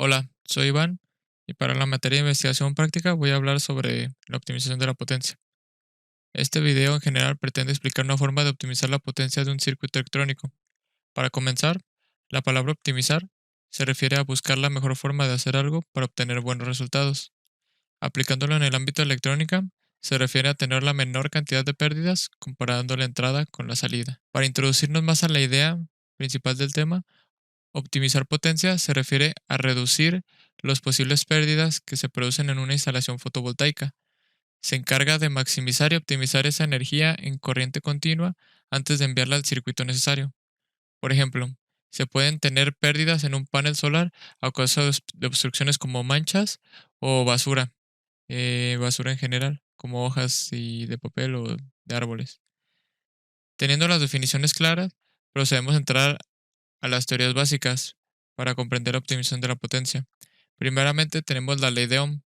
Hola, soy Iván y para la materia de investigación práctica voy a hablar sobre la optimización de la potencia. Este video en general pretende explicar una forma de optimizar la potencia de un circuito electrónico. Para comenzar, la palabra optimizar se refiere a buscar la mejor forma de hacer algo para obtener buenos resultados. Aplicándolo en el ámbito de electrónica, se refiere a tener la menor cantidad de pérdidas comparando la entrada con la salida. Para introducirnos más a la idea principal del tema, optimizar potencia se refiere a reducir las posibles pérdidas que se producen en una instalación fotovoltaica. Se encarga de maximizar y optimizar esa energía en corriente continua antes de enviarla al circuito necesario. Por ejemplo, se pueden tener pérdidas en un panel solar a causa de obstrucciones como manchas o basura, basura en general, como hojas y de papel o de árboles. Teniendo las definiciones claras, procedemos a entrar a las teorías básicas para comprender la optimización de la potencia. Primeramente tenemos la ley de Ohm.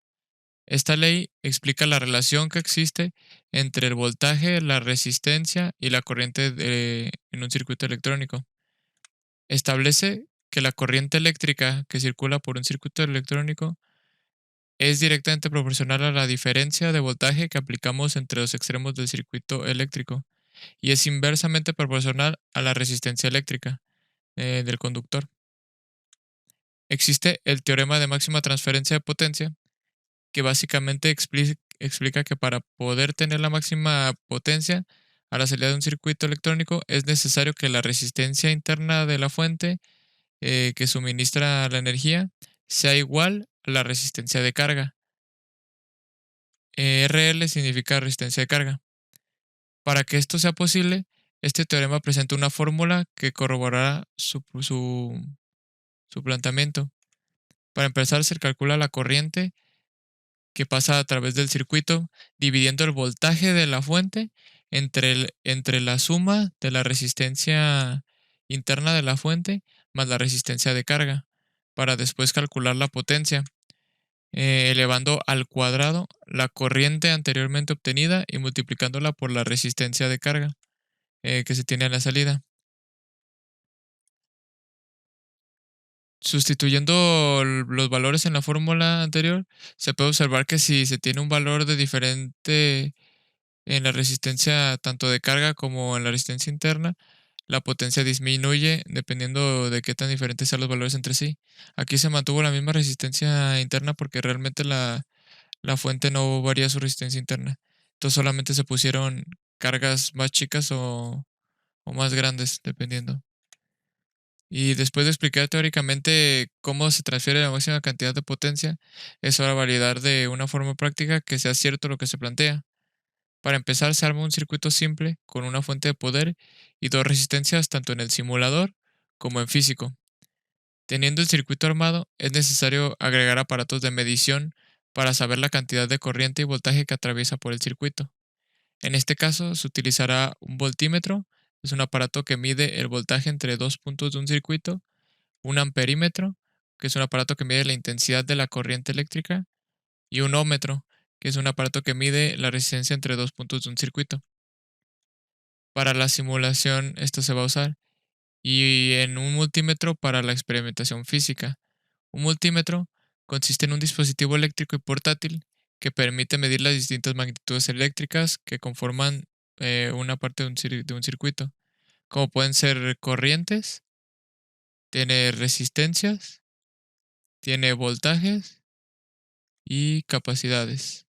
Esta ley explica la relación que existe entre el voltaje, la resistencia y la corriente en un circuito electrónico. Establece que la corriente eléctrica que circula por un circuito electrónico es directamente proporcional a la diferencia de voltaje que aplicamos entre los extremos del circuito eléctrico y es inversamente proporcional a la resistencia eléctrica del conductor. Existe el teorema de máxima transferencia de potencia, que básicamente explica que para poder tener la máxima potencia a la salida de un circuito electrónico es necesario que la resistencia interna de la fuente que suministra la energía sea igual a la resistencia de carga. RL significa resistencia de carga. Para que esto sea posible, este teorema presenta una fórmula que corroborará su planteamiento. Para empezar, se calcula la corriente que pasa a través del circuito, dividiendo el voltaje de la fuente entre la suma de la resistencia interna de la fuente más la resistencia de carga, para después calcular la potencia, elevando al cuadrado la corriente anteriormente obtenida y multiplicándola por la resistencia de carga que se tiene a la salida. Sustituyendo los valores en la fórmula anterior, se puede observar que si se tiene un valor de diferente en la resistencia tanto de carga como en la resistencia interna, la potencia disminuye dependiendo de qué tan diferentes sean los valores entre sí. Aquí se mantuvo la misma resistencia interna porque realmente la fuente no varía su resistencia interna. Entonces solamente se pusieron cargas más chicas o más grandes, dependiendo. Y después de explicar teóricamente cómo se transfiere la máxima cantidad de potencia, es hora de validar de una forma práctica que sea cierto lo que se plantea. Para empezar, se arma un circuito simple con una fuente de poder y dos resistencias tanto en el simulador como en físico. Teniendo el circuito armado, es necesario agregar aparatos de medición para saber la cantidad de corriente y voltaje que atraviesa por el circuito. En este caso, se utilizará un voltímetro, es un aparato que mide el voltaje entre dos puntos de un circuito, un amperímetro, que es un aparato que mide la intensidad de la corriente eléctrica, y un ómetro, que es un aparato que mide la resistencia entre dos puntos de un circuito. Para la simulación esto se va a usar y en un multímetro para la experimentación física. Un multímetro consiste en un dispositivo eléctrico y portátil que permite medir las distintas magnitudes eléctricas que conforman una parte de un circuito, como pueden ser corrientes, tiene resistencias, tiene voltajes y capacidades.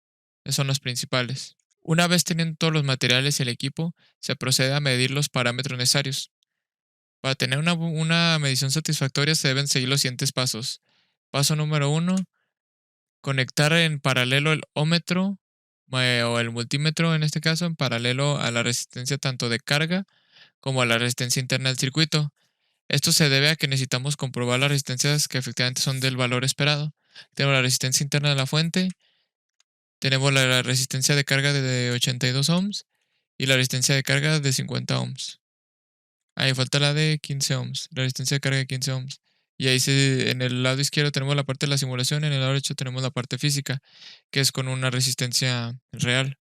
Esos son los principales. Una vez teniendo todos los materiales y el equipo, se procede a medir los parámetros necesarios. Para tener una medición satisfactoria se deben seguir los siguientes pasos. Paso número uno, conectar en paralelo el ómetro o el multímetro en este caso en paralelo a la resistencia tanto de carga como a la resistencia interna del circuito. Esto se debe a que necesitamos comprobar las resistencias que efectivamente son del valor esperado. Tenemos la resistencia interna de la fuente, tenemos la resistencia de carga de 82 ohms y la resistencia de carga de 50 ohms. Ahí falta la de 15 ohms, la resistencia de carga de 15 ohms. Y ahí en el lado izquierdo tenemos la parte de la simulación, en el lado derecho tenemos la parte física, que es con una resistencia real.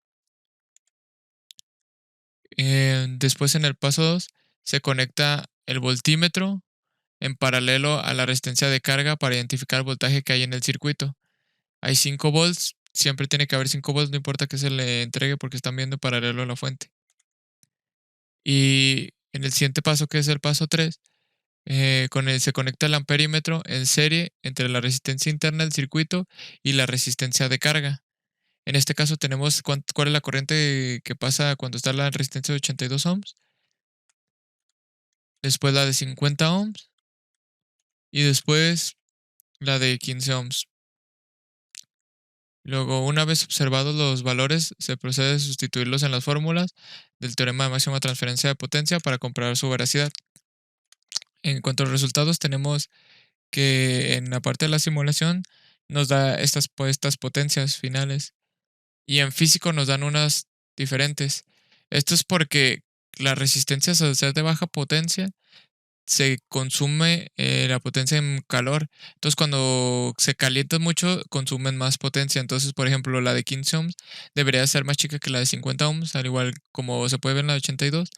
Después en el paso 2 se conecta el voltímetro en paralelo a la resistencia de carga para identificar el voltaje que hay en el circuito. Hay 5 volts, siempre tiene que haber 5 volts, no importa que se le entregue porque están viendo en paralelo a la fuente. Y en el siguiente paso, que es el paso 3, se conecta el amperímetro en serie entre la resistencia interna del circuito y la resistencia de carga. En este caso tenemos cuál es la corriente que pasa cuando está la resistencia de 82 ohms, después la de 50 ohms y después la de 15 ohms. Luego, una vez observados los valores, se procede a sustituirlos en las fórmulas del teorema de máxima transferencia de potencia para comprobar su veracidad. En cuanto a los resultados, tenemos que en la parte de la simulación nos da estas potencias finales y en físico nos dan unas diferentes. Esto es porque las resistencias al ser de baja potencia se consume la potencia en calor. Entonces, cuando se calienta mucho, consumen más potencia. Entonces, por ejemplo, la de 15 ohms debería ser más chica que la de 50 ohms, al igual como se puede ver en la de 82,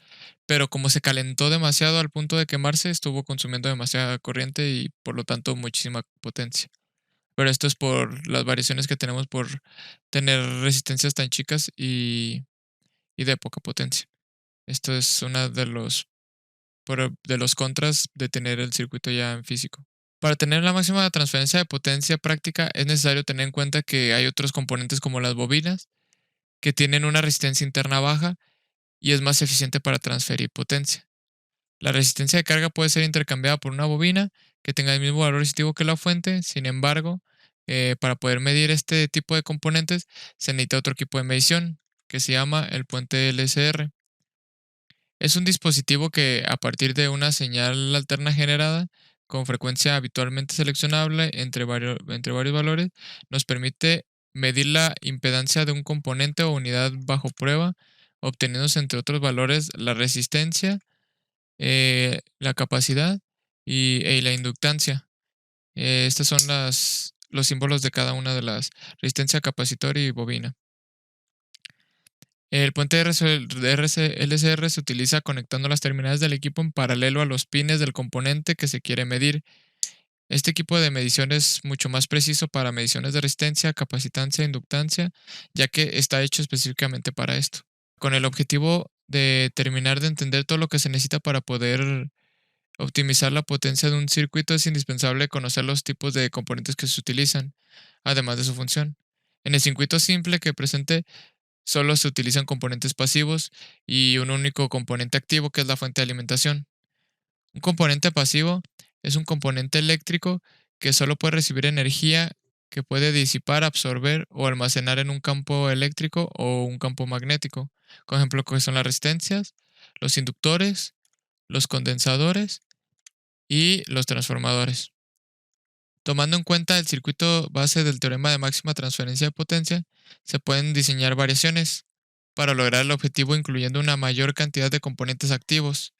pero como se calentó demasiado al punto de quemarse, estuvo consumiendo demasiada corriente y por lo tanto muchísima potencia. Pero esto es por las variaciones que tenemos por tener resistencias tan chicas y de poca potencia. Esto es una de los contras de tener el circuito ya en físico. Para tener la máxima transferencia de potencia práctica es necesario tener en cuenta que hay otros componentes como las bobinas que tienen una resistencia interna baja y es más eficiente para transferir potencia. La resistencia de carga puede ser intercambiada por una bobina que tenga el mismo valor resistivo que la fuente. Sin embargo, para poder medir este tipo de componentes se necesita otro equipo de medición que se llama el puente LSR. Es un dispositivo que, a partir de una señal alterna generada con frecuencia habitualmente seleccionable entre varios valores, nos permite medir la impedancia de un componente o unidad bajo prueba, obteniéndose entre otros valores la resistencia, la capacidad y la inductancia. Estos son los símbolos de cada una de las: resistencia, capacitor y bobina. El puente LCR se utiliza conectando las terminales del equipo en paralelo a los pines del componente que se quiere medir. Este equipo de medición es mucho más preciso para mediciones de resistencia, capacitancia e inductancia, ya que está hecho específicamente para esto. Con el objetivo de terminar de entender todo lo que se necesita para poder optimizar la potencia de un circuito, es indispensable conocer los tipos de componentes que se utilizan, además de su función. En el circuito simple que presente, solo se utilizan componentes pasivos y un único componente activo, que es la fuente de alimentación. Un componente pasivo es un componente eléctrico que solo puede recibir energía que puede disipar, absorber o almacenar en un campo eléctrico o un campo magnético. Por ejemplo, que son las resistencias, los inductores, los condensadores y los transformadores. Tomando en cuenta el circuito base del teorema de máxima transferencia de potencia, se pueden diseñar variaciones para lograr el objetivo, incluyendo una mayor cantidad de componentes activos.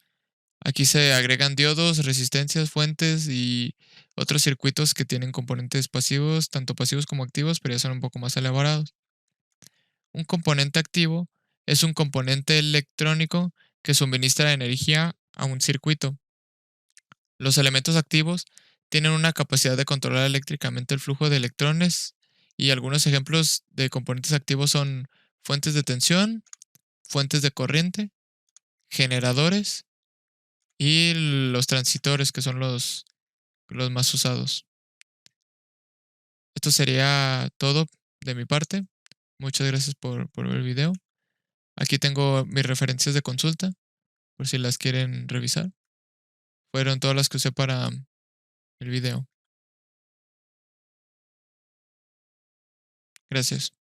Aquí se agregan diodos, resistencias, fuentes y otros circuitos que tienen componentes pasivos, tanto pasivos como activos, pero ya son un poco más elaborados. Un componente activo es un componente electrónico que suministra energía a un circuito. Los elementos activos tienen una capacidad de controlar eléctricamente el flujo de electrones, y algunos ejemplos de componentes activos son fuentes de tensión, fuentes de corriente, generadores y los transitores, que son los más usados. Esto sería todo de mi parte. Muchas gracias por ver el video. Aquí tengo mis referencias de consulta, por si las quieren revisar. Fueron todas las que usé para el video. Gracias.